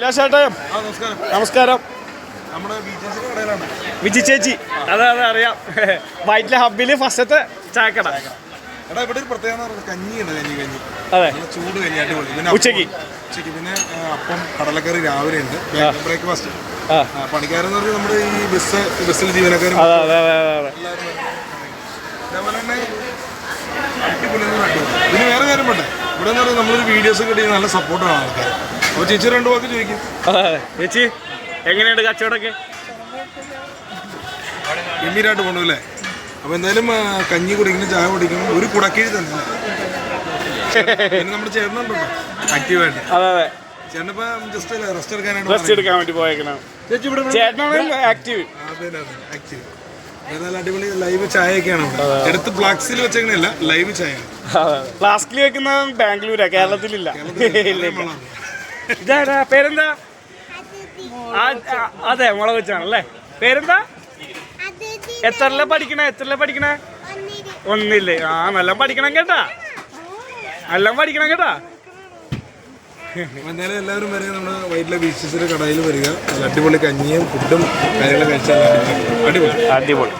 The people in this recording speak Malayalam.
നമസ്കാരം. വിജി ചേച്ചി, അതെ അതെ അറിയാം. വൈറ്റിലെ ഹബ്ബില് ഫസ്റ്റത്തെ ചായക്കട. ഇവിടെ ഒരു പ്രത്യേകത കഞ്ഞിയുണ്ട്. അതെ, ചൂട് കഞ്ഞി അടിപൊളി. പിന്നെ ഉച്ചക്ക് പിന്നെ അപ്പം കടലക്കറി രാവിലെ ഉണ്ട്. ബ്രേക്ക്ഫാസ്റ്റ് പണിക്കാരെന്ന് പറഞ്ഞാൽ നമ്മുടെ ഈ ബസ്സിൽ ജീവനക്കാരും അതേപോലെ തന്നെ അടിപൊളി. പിന്നെ വേറെ കാര്യം വേണ്ടേ, ഇവിടെ എന്ന് പറഞ്ഞാൽ നമ്മളൊരു വീഡിയോസ് കിട്ടി നല്ല സപ്പോർട്ടാണ് ആൾക്കാർ. അപ്പോൾ ചേച്ചി രണ്ട് വാക്ക് ചോദിക്കും. ചേച്ചി എങ്ങനെയുണ്ട് കച്ചവടമൊക്കെ? ഗംഭീരമായിട്ട് കൊണ്ടുപോകല്ലേ? അപ്പോൾ എന്തായാലും കഞ്ഞി കുടിക്കണം, ചായ കുടിക്കണം, ഒരു കുടക്കീഴ് തന്നെ. പിന്നെ നമ്മുടെ ചേട്ടനുണ്ടോ ആക്റ്റീവായിട്ട്? അതെ അതെ, ചേട്ടനിപ്പോൾ ജസ്റ്റ് റെസ്റ്റ് എടുക്കാൻ വേണ്ടി പോയേക്കണം. ചേച്ചി ഇവിടെ ആക്റ്റീവ്. ആക്റ്റീവ്. നല്ല അടിപൊളി ലൈവ് ചായയൊക്കെയാണ്. എടുത്ത് ഫ്ലാക്സിൽ വെച്ചേക്കണല്ല, ലൈവ് ചായ. ഫ്ലാസ്കിൽ വെക്കുന്ന ബാംഗ്ലൂരാ, കേരളത്തിലില്ല. ഇതാ പേരെന്താ? അതെ, മുളക് വെച്ചാണല്ലേ. പേരെന്താ? എത്രല്ല പഠിക്കണേ? ഒന്നില്ലേ? ആ, നല്ല പഠിക്കണം കേട്ടാ, എന്തായാലും എല്ലാവരും വരിക. നമ്മുടെ വൈറ്റിലെ ബീച്ചസിന്റെ കടയിൽ വരിക. നല്ല അടിപൊളി കഞ്ഞിയും ഫുഡും കാര്യങ്ങളും കഴിച്ചാൽ അടിപൊളി.